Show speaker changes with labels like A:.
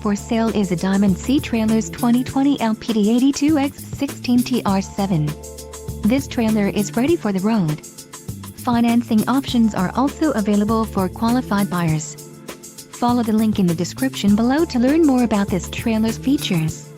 A: For sale is a Diamond C Trailers 2020 LPD82X16TR07. This trailer is ready for the road. Financing options are also available for qualified buyers. Follow the link in the description below to learn more about this trailer's features.